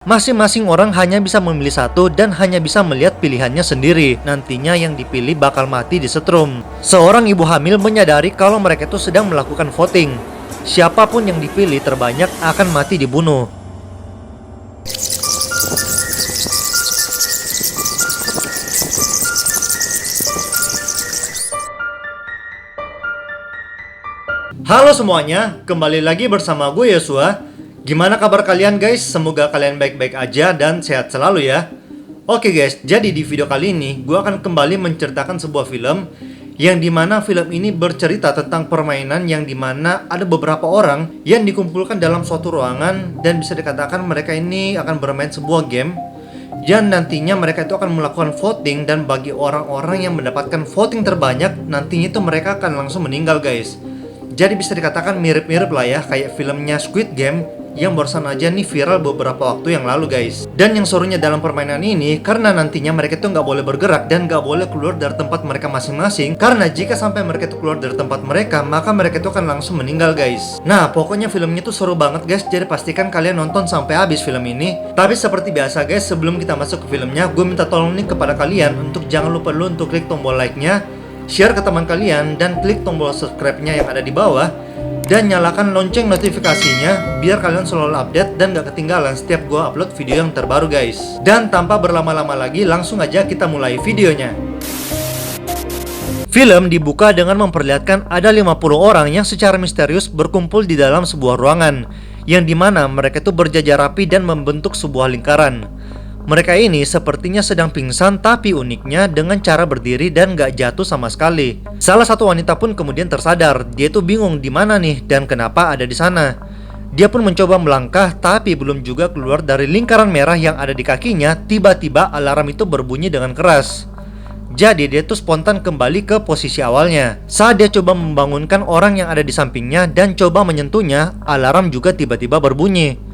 Masing-masing orang hanya bisa memilih satu dan hanya bisa melihat pilihannya sendiri. Nantinya yang dipilih bakal mati disetrum. Seorang ibu hamil menyadari kalau mereka itu sedang melakukan voting. Siapapun yang dipilih terbanyak akan mati dibunuh. Halo semuanya, kembali lagi bersama gue Yosua. Gimana kabar kalian guys? Semoga kalian baik-baik aja dan sehat selalu ya. Oke guys, jadi di video kali ini gue akan kembali menceritakan sebuah film yang dimana film ini bercerita tentang permainan yang dimana ada beberapa orang yang dikumpulkan dalam suatu ruangan dan bisa dikatakan mereka ini akan bermain sebuah game dan nantinya mereka itu akan melakukan voting, dan bagi orang-orang yang mendapatkan voting terbanyak nantinya itu mereka akan langsung meninggal guys. Jadi bisa dikatakan mirip-mirip lah ya kayak filmnya Squid Game yang barusan aja nih viral beberapa waktu yang lalu guys. Dan yang serunya dalam permainan ini karena nantinya mereka tuh nggak boleh bergerak dan nggak boleh keluar dari tempat mereka masing-masing, karena jika sampai mereka tuh keluar dari tempat mereka maka mereka tuh akan langsung meninggal guys. Nah pokoknya filmnya tuh seru banget guys, jadi pastikan kalian nonton sampai habis film ini. Tapi seperti biasa guys, sebelum kita masuk ke filmnya, gue minta tolong nih kepada kalian untuk jangan lupa dulu untuk klik tombol like-nya, share ke teman kalian, dan klik tombol subscribe-nya yang ada di bawah, dan nyalakan lonceng notifikasinya biar kalian selalu update dan gak ketinggalan setiap gue upload video yang terbaru guys. Dan tanpa berlama-lama lagi, langsung aja kita mulai videonya. Film dibuka dengan memperlihatkan ada 50 orang yang secara misterius berkumpul di dalam sebuah ruangan, yang dimana mereka itu berjajar rapi dan membentuk sebuah lingkaran. Mereka ini sepertinya sedang pingsan, tapi uniknya dengan cara berdiri dan gak jatuh sama sekali. Salah satu wanita pun kemudian tersadar, dia tuh bingung di mana nih dan kenapa ada di sana. Dia pun mencoba melangkah, tapi belum juga keluar dari lingkaran merah yang ada di kakinya, tiba-tiba alarm itu berbunyi dengan keras. Jadi dia tuh spontan kembali ke posisi awalnya. Saat dia coba membangunkan orang yang ada di sampingnya dan coba menyentuhnya, alarm juga tiba-tiba berbunyi.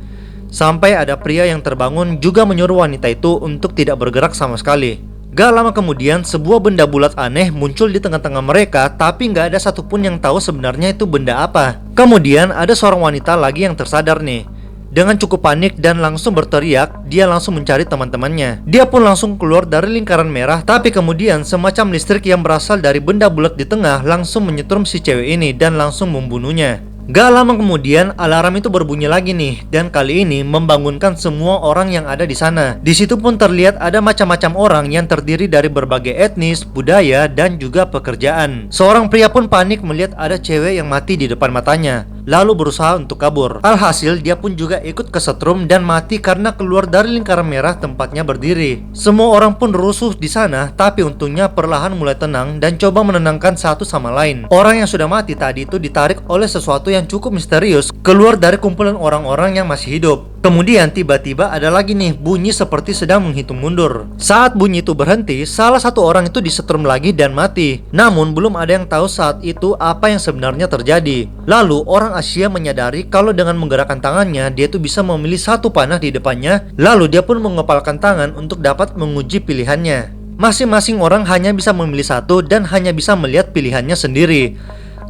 Sampai ada pria yang terbangun juga menyuruh wanita itu untuk tidak bergerak sama sekali. Gak lama kemudian sebuah benda bulat aneh muncul di tengah-tengah mereka, tapi gak ada satupun yang tahu sebenarnya itu benda apa. Kemudian ada seorang wanita lagi yang tersadar nih. Dengan cukup panik dan langsung berteriak, dia langsung mencari teman-temannya. Dia pun langsung keluar dari lingkaran merah, tapi kemudian semacam listrik yang berasal dari benda bulat di tengah langsung menyetrum si cewek ini dan langsung membunuhnya. Gak lama kemudian alarm itu berbunyi lagi nih, dan kali ini membangunkan semua orang yang ada di sana. Di situ pun terlihat ada macam-macam orang yang terdiri dari berbagai etnis, budaya, dan juga pekerjaan. Seorang pria pun panik melihat ada cewek yang mati di depan matanya, lalu berusaha untuk kabur. Alhasil dia pun juga ikut kesetrum dan mati karena keluar dari lingkaran merah tempatnya berdiri. Semua orang pun rusuh di sana, tapi untungnya perlahan mulai tenang dan coba menenangkan satu sama lain. Orang yang sudah mati tadi itu ditarik oleh sesuatu yang cukup misterius keluar dari kumpulan orang-orang yang masih hidup. Kemudian tiba-tiba ada lagi nih bunyi seperti sedang menghitung mundur. Saat bunyi itu berhenti, salah satu orang itu disetrum lagi dan mati. Namun belum ada yang tahu saat itu apa yang sebenarnya terjadi. Lalu orang Asia menyadari kalau dengan menggerakkan tangannya dia tuh bisa memilih satu panah di depannya. Lalu dia pun mengepalkan tangan untuk dapat menguji pilihannya. Masing-masing orang hanya bisa memilih satu dan hanya bisa melihat pilihannya sendiri.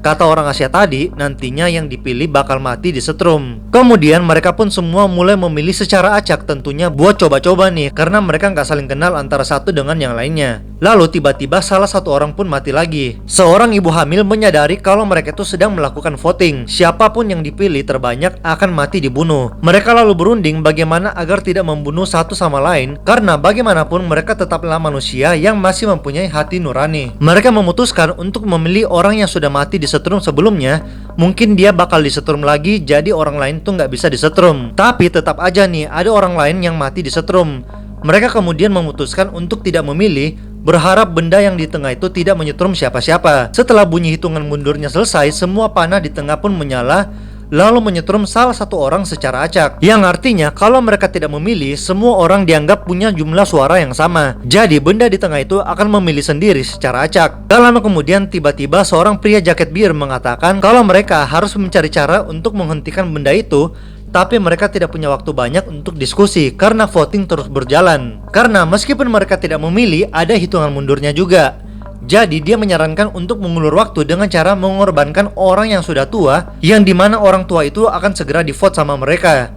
Kata orang Asia tadi, nantinya yang dipilih bakal mati disetrum. Kemudian mereka pun semua mulai memilih secara acak, tentunya buat coba-coba nih, karena mereka nggak saling kenal antara satu dengan yang lainnya. Lalu tiba-tiba salah satu orang pun mati lagi. Seorang ibu hamil menyadari kalau mereka itu sedang melakukan voting. Siapapun yang dipilih terbanyak akan mati dibunuh. Mereka lalu berunding bagaimana agar tidak membunuh satu sama lain, karena bagaimanapun mereka tetaplah manusia yang masih mempunyai hati nurani. Mereka memutuskan untuk memilih orang yang sudah mati disetrum sebelumnya. Mungkin dia bakal disetrum lagi, jadi orang lain tuh nggak bisa disetrum. Tapi tetap aja nih ada orang lain yang mati disetrum. Mereka kemudian memutuskan untuk tidak memilih, berharap benda yang di tengah itu tidak menyetrum siapa-siapa. Setelah bunyi hitungan mundurnya selesai, semua panah di tengah pun menyala, lalu menyetrum salah satu orang secara acak. Yang artinya kalau mereka tidak memilih, semua orang dianggap punya jumlah suara yang sama. Jadi benda di tengah itu akan memilih sendiri secara acak. Gak lama kemudian tiba-tiba seorang pria jaket bir mengatakan kalau mereka harus mencari cara untuk menghentikan benda itu. Tapi mereka tidak punya waktu banyak untuk diskusi karena voting terus berjalan. Karena meskipun mereka tidak memilih, ada hitungan mundurnya juga. Jadi dia menyarankan untuk mengulur waktu dengan cara mengorbankan orang yang sudah tua, yang dimana orang tua itu akan segera di vote sama mereka.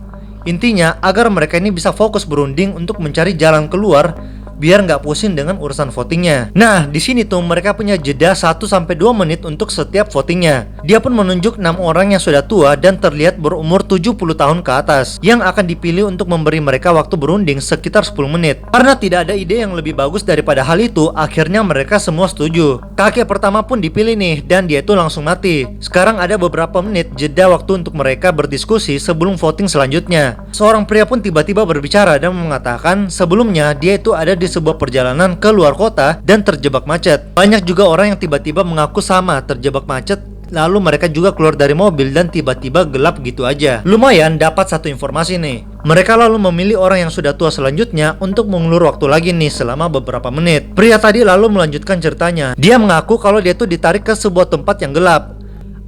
Intinya agar mereka ini bisa fokus berunding untuk mencari jalan keluar biar nggak pusing dengan urusan votingnya. Nah, di sini tuh mereka punya jeda 1-2 menit untuk setiap votingnya. Dia pun menunjuk 6 orang yang sudah tua dan terlihat berumur 70 tahun ke atas yang akan dipilih untuk memberi mereka waktu berunding sekitar 10 menit. Karena tidak ada ide yang lebih bagus daripada hal itu, akhirnya mereka semua setuju. Kakek pertama pun dipilih nih dan dia itu langsung mati. Sekarang ada beberapa menit jeda waktu untuk mereka berdiskusi sebelum voting selanjutnya. Seorang pria pun tiba-tiba berbicara dan mengatakan sebelumnya dia itu ada di sebuah perjalanan ke luar kota dan terjebak macet. Banyak juga orang yang tiba-tiba mengaku sama terjebak macet, lalu mereka juga keluar dari mobil dan tiba-tiba gelap gitu aja. Lumayan dapat satu informasi nih. Mereka lalu memilih orang yang sudah tua selanjutnya untuk mengulur waktu lagi nih selama beberapa menit. Pria tadi lalu melanjutkan ceritanya. Dia mengaku kalau dia tuh ditarik ke sebuah tempat yang gelap.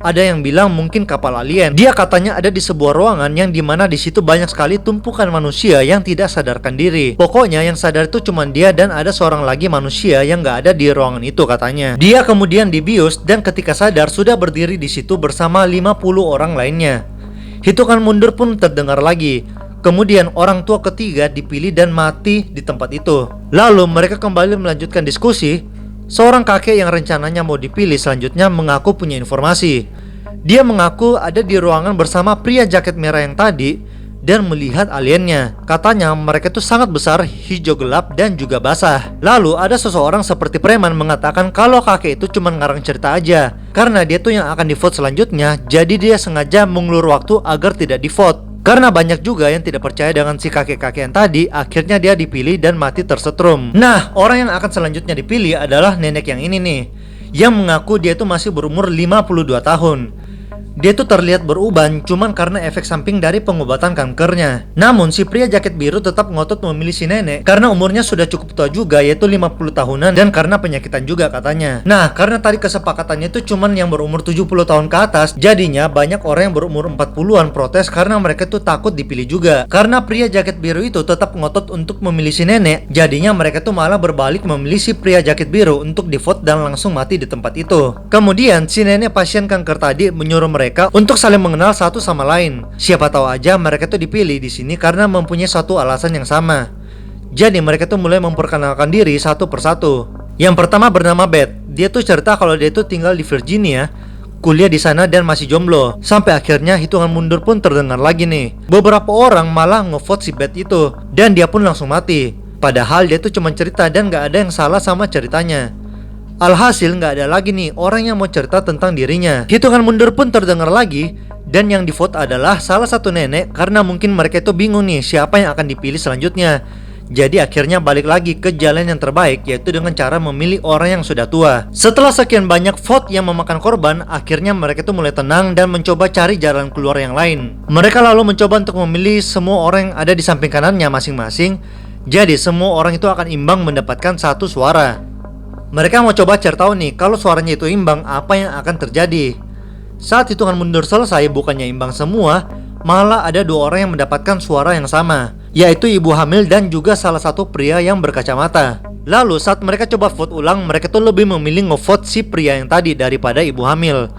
Ada yang bilang mungkin kapal alien. Dia katanya ada di sebuah ruangan yang dimana di situ banyak sekali tumpukan manusia yang tidak sadarkan diri. Pokoknya yang sadar itu cuma dia dan ada seorang lagi manusia yang nggak ada di ruangan itu katanya. Dia kemudian dibius dan ketika sadar sudah berdiri di situ bersama 50 orang lainnya. Hitungan mundur pun terdengar lagi. Kemudian orang tua ketiga dipilih dan mati di tempat itu. Lalu mereka kembali melanjutkan diskusi. Seorang kakek yang rencananya mau dipilih selanjutnya mengaku punya informasi. Dia mengaku ada di ruangan bersama pria jaket merah yang tadi dan melihat aliennya. Katanya mereka itu sangat besar, hijau gelap dan juga basah. Lalu ada seseorang seperti preman mengatakan kalau kakek itu cuma ngarang cerita aja karena dia tuh yang akan di-vote selanjutnya. Jadi dia sengaja mengulur waktu agar tidak di-vote. Karena banyak juga yang tidak percaya dengan si kakek-kakek yang tadi, akhirnya dia dipilih dan mati tersetrum. Nah, orang yang akan selanjutnya dipilih adalah nenek yang ini nih, yang mengaku dia itu masih berumur 52 tahun. Dia tuh terlihat beruban cuman karena efek samping dari pengobatan kankernya. Namun si pria jaket biru tetap ngotot memilih si nenek karena umurnya sudah cukup tua juga, yaitu 50 tahunan dan karena penyakitan juga katanya. Nah, karena tadi kesepakatannya itu cuman yang berumur 70 tahun ke atas, jadinya banyak orang yang berumur 40-an protes karena mereka tuh takut dipilih juga. Karena pria jaket biru itu tetap ngotot untuk memilih si nenek, jadinya mereka tuh malah berbalik memilih si pria jaket biru untuk di-vote dan langsung mati di tempat itu. Kemudian si nenek pasien kanker tadi menyuruh mereka untuk saling mengenal satu sama lain. Siapa tahu aja mereka tuh dipilih di sini karena mempunyai satu alasan yang sama. Jadi mereka tuh mulai memperkenalkan diri satu persatu. Yang pertama bernama Beth. Dia tuh cerita kalau dia tuh tinggal di Virginia, kuliah di sana dan masih jomblo. Sampai akhirnya hitungan mundur pun terdengar lagi nih. Beberapa orang malah ngevote si Beth itu dan dia pun langsung mati. Padahal dia tuh cuma cerita dan gak ada yang salah sama ceritanya. Alhasil nggak ada lagi nih orang yang mau cerita tentang dirinya. Hitungan mundur pun terdengar lagi dan yang di-vote adalah salah satu nenek karena mungkin mereka itu bingung nih siapa yang akan dipilih selanjutnya. Jadi akhirnya balik lagi ke jalan yang terbaik, yaitu dengan cara memilih orang yang sudah tua. Setelah sekian banyak vote yang memakan korban, akhirnya mereka itu mulai tenang dan mencoba cari jalan keluar yang lain. Mereka lalu mencoba untuk memilih semua orang yang ada di samping kanannya masing-masing. Jadi semua orang itu akan imbang mendapatkan satu suara. Mereka mau coba cari tahu nih kalau suaranya itu imbang apa yang akan terjadi. Saat hitungan mundur selesai bukannya imbang semua, malah ada dua orang yang mendapatkan suara yang sama, yaitu ibu hamil dan juga salah satu pria yang berkacamata. Lalu saat mereka coba vote ulang, mereka tuh lebih memilih ngevote si pria yang tadi daripada ibu hamil.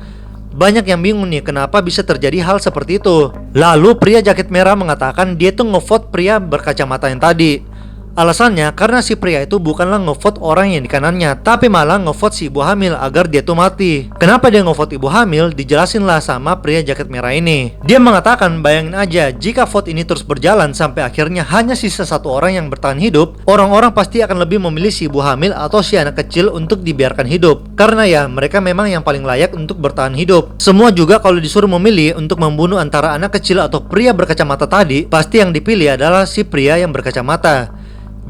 Banyak yang bingung nih kenapa bisa terjadi hal seperti itu. Lalu pria jaket merah mengatakan dia tuh ngevote pria berkacamata yang tadi. Alasannya karena si pria itu bukanlah ngevote orang yang di kanannya, tapi malah ngevote si ibu hamil agar dia tuh mati. Kenapa dia ngevote ibu hamil? Dijelasin lah sama pria jaket merah ini. Dia mengatakan bayangin aja jika vote ini terus berjalan sampai akhirnya hanya sisa satu orang yang bertahan hidup, orang-orang pasti akan lebih memilih si ibu hamil atau si anak kecil untuk dibiarkan hidup. Karena ya mereka memang yang paling layak untuk bertahan hidup. Semua juga kalau disuruh memilih untuk membunuh antara anak kecil atau pria berkacamata tadi, pasti yang dipilih adalah si pria yang berkacamata.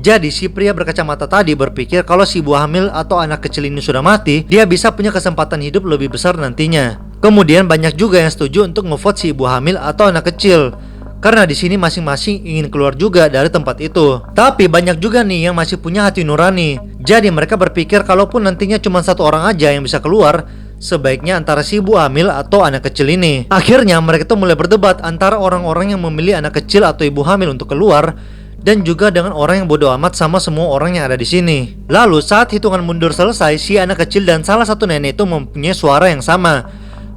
Jadi si pria berkacamata tadi berpikir kalau si ibu hamil atau anak kecil ini sudah mati, dia bisa punya kesempatan hidup lebih besar nantinya. Kemudian banyak juga yang setuju untuk ngevote si ibu hamil atau anak kecil, karena di sini masing-masing ingin keluar juga dari tempat itu. Tapi banyak juga nih yang masih punya hati nurani. Jadi mereka berpikir kalaupun nantinya cuma satu orang aja yang bisa keluar, sebaiknya antara si ibu hamil atau anak kecil ini. Akhirnya mereka tuh mulai berdebat antara orang-orang yang memilih anak kecil atau ibu hamil untuk keluar, dan juga dengan orang yang bodoh amat sama semua orang yang ada di sini. Lalu saat hitungan mundur selesai, si anak kecil dan salah satu nenek itu mempunyai suara yang sama.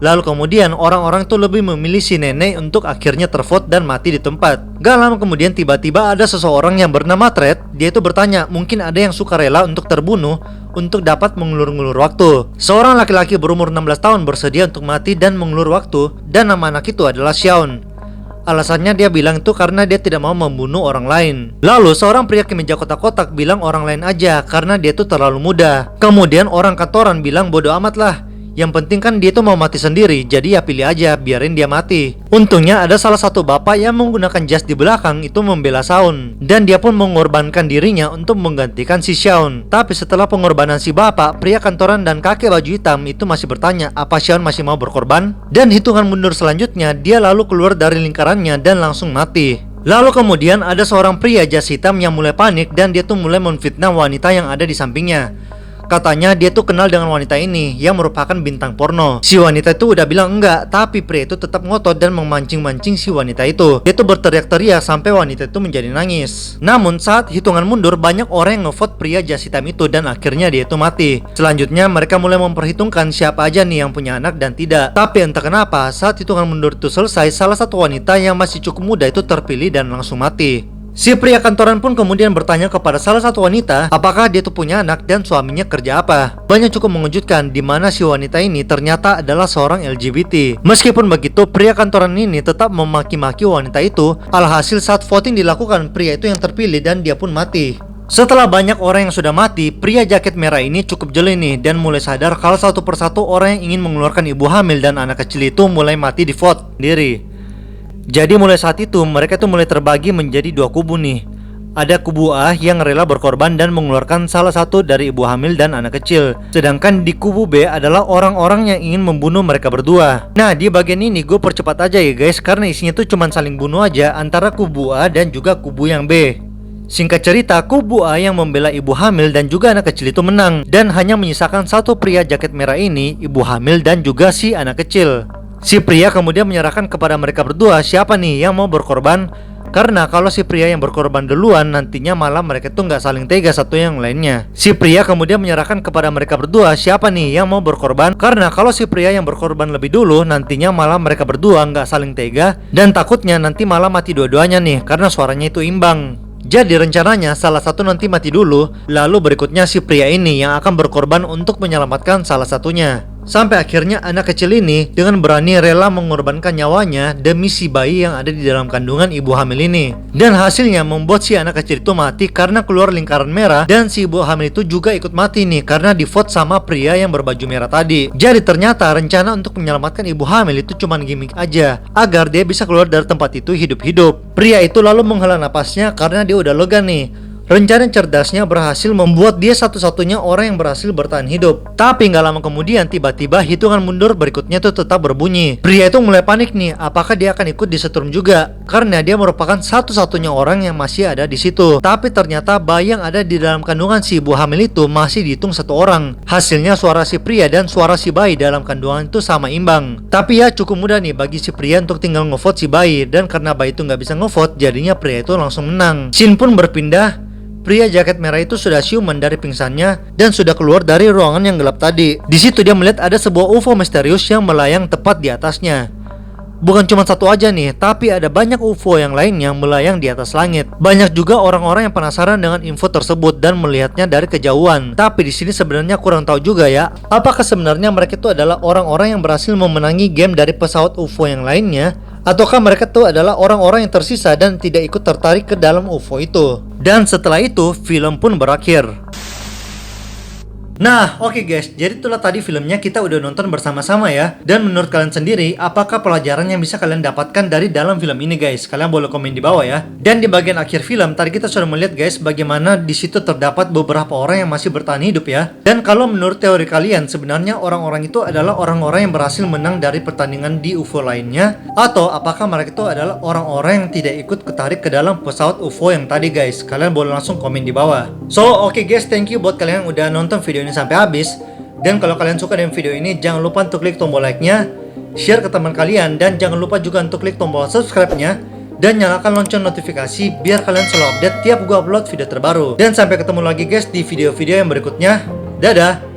Lalu kemudian orang-orang tuh lebih memilih si nenek untuk akhirnya tervote dan mati di tempat. Gak lama kemudian tiba-tiba ada seseorang yang bernama Thread. Dia itu bertanya, mungkin ada yang suka rela untuk terbunuh untuk dapat mengulur-ngulur waktu. Seorang laki-laki berumur 16 tahun bersedia untuk mati dan mengulur waktu, dan nama anak itu adalah Xiaon. Alasannya dia bilang itu karena dia tidak mau membunuh orang lain. Lalu seorang pria kemeja kotak-kotak bilang orang lain aja karena dia tuh terlalu muda. Kemudian orang kantoran bilang bodoh amat lah. Yang penting kan dia tuh mau mati sendiri, jadi ya pilih aja, biarin dia mati. Untungnya ada salah satu bapak yang menggunakan jas di belakang itu membela Xiaon, dan dia pun mengorbankan dirinya untuk menggantikan si Xiaon. Tapi setelah pengorbanan si bapak, pria kantoran dan kakek baju hitam itu masih bertanya apa Xiaon masih mau berkorban. Dan hitungan mundur selanjutnya, dia lalu keluar dari lingkarannya dan langsung mati. Lalu kemudian ada seorang pria jas hitam yang mulai panik dan dia tuh mulai memfitnah wanita yang ada di sampingnya. Katanya dia tuh kenal dengan wanita ini yang merupakan bintang porno. Si wanita itu udah bilang enggak, tapi pria itu tetap ngotot dan memancing-mancing si wanita itu. Dia tuh berteriak-teriak sampai wanita itu menjadi nangis. Namun saat hitungan mundur, banyak orang yang ngevote pria jas hitam itu dan akhirnya dia itu mati. Selanjutnya mereka mulai memperhitungkan siapa aja nih yang punya anak dan tidak. Tapi entah kenapa saat hitungan mundur itu selesai, salah satu wanita yang masih cukup muda itu terpilih dan langsung mati. Si pria kantoran pun kemudian bertanya kepada salah satu wanita apakah dia tuh punya anak dan suaminya kerja apa. Banyak cukup mengejutkan di mana si wanita ini ternyata adalah seorang LGBT. Meskipun begitu, pria kantoran ini tetap memaki-maki wanita itu. Alhasil saat voting dilakukan, pria itu yang terpilih dan dia pun mati. Setelah banyak orang yang sudah mati, pria jaket merah ini cukup jeli nih dan mulai sadar kalau satu persatu orang yang ingin mengeluarkan ibu hamil dan anak kecil itu mulai mati di vote sendiri. Jadi mulai saat itu mereka tuh mulai terbagi menjadi dua kubu nih. Ada kubu A yang rela berkorban dan mengeluarkan salah satu dari ibu hamil dan anak kecil. Sedangkan di kubu B adalah orang-orang yang ingin membunuh mereka berdua. Nah di bagian ini gue percepat aja ya guys, karena isinya tuh cuman saling bunuh aja antara kubu A dan juga kubu yang B. Singkat cerita, kubu A yang membela ibu hamil dan juga anak kecil itu menang, dan hanya menyisakan satu pria jaket merah ini, ibu hamil dan juga si anak kecil. Si pria kemudian menyerahkan kepada mereka berdua siapa nih yang mau berkorban, karena kalau si pria yang berkorban duluan nantinya malah mereka tuh nggak saling tega satu yang lainnya. Si pria kemudian menyerahkan kepada mereka berdua siapa nih yang mau berkorban, karena kalau si pria yang berkorban lebih dulu nantinya malah mereka berdua nggak saling tega dan takutnya nanti malah mati dua-duanya nih karena suaranya itu imbang. Jadi rencananya salah satu nanti mati dulu, lalu berikutnya si pria ini yang akan berkorban untuk menyelamatkan salah satunya. Sampai akhirnya anak kecil ini dengan berani rela mengorbankan nyawanya demi si bayi yang ada di dalam kandungan ibu hamil ini. Dan hasilnya membuat si anak kecil itu mati karena keluar lingkaran merah, dan si ibu hamil itu juga ikut mati nih karena di vote sama pria yang berbaju merah tadi. Jadi ternyata rencana untuk menyelamatkan ibu hamil itu cuma gimmick aja agar dia bisa keluar dari tempat itu hidup-hidup. Pria itu lalu menghela napasnya karena dia udah lega nih. Rencana cerdasnya berhasil membuat dia satu-satunya orang yang berhasil bertahan hidup. Tapi nggak lama kemudian tiba-tiba hitungan mundur berikutnya tuh tetap berbunyi. Pria itu mulai panik nih, apakah dia akan ikut disetrum juga? Karena dia merupakan satu-satunya orang yang masih ada di situ. Tapi ternyata bayi yang ada di dalam kandungan si ibu hamil itu masih dihitung satu orang. Hasilnya suara si pria dan suara si bayi dalam kandungan itu sama imbang. Tapi ya cukup mudah nih bagi si pria untuk tinggal ngevote si bayi, dan karena bayi itu nggak bisa ngevote, jadinya pria itu langsung menang. Scene pun berpindah. Pria jaket merah itu sudah siuman dari pingsannya dan sudah keluar dari ruangan yang gelap tadi. Di situ dia melihat ada sebuah UFO misterius yang melayang tepat di atasnya. Bukan cuma satu aja nih, tapi ada banyak UFO yang lain yang melayang di atas langit. Banyak juga orang-orang yang penasaran dengan info tersebut dan melihatnya dari kejauhan. Tapi di sini sebenarnya kurang tahu juga ya, apakah sebenarnya mereka itu adalah orang-orang yang berhasil memenangi game dari pesawat UFO yang lainnya, ataukah mereka itu adalah orang-orang yang tersisa dan tidak ikut tertarik ke dalam UFO itu. Dan setelah itu, film pun berakhir. Nah, oke guys, jadi itulah tadi filmnya kita udah nonton bersama-sama ya. Dan menurut kalian sendiri, apakah pelajaran yang bisa kalian dapatkan dari dalam film ini guys? Kalian boleh komen di bawah ya. Dan di bagian akhir film, tadi kita sudah melihat guys bagaimana di situ terdapat beberapa orang yang masih bertahan hidup ya. Dan kalau menurut teori kalian, sebenarnya orang-orang itu adalah orang-orang yang berhasil menang dari pertandingan di UFO lainnya, atau apakah mereka itu adalah orang-orang yang tidak ikut ketarik ke dalam pesawat UFO yang tadi guys? Kalian boleh langsung komen di bawah. So, oke guys, thank you buat kalian yang udah nonton video ini sampai habis. Dan kalau kalian suka dengan video ini, jangan lupa untuk klik tombol like-nya, share ke teman kalian, dan jangan lupa juga untuk klik tombol subscribe-nya dan nyalakan lonceng notifikasi biar kalian selalu update tiap gua upload video terbaru. Dan sampai ketemu lagi guys di video-video yang berikutnya. Dadah.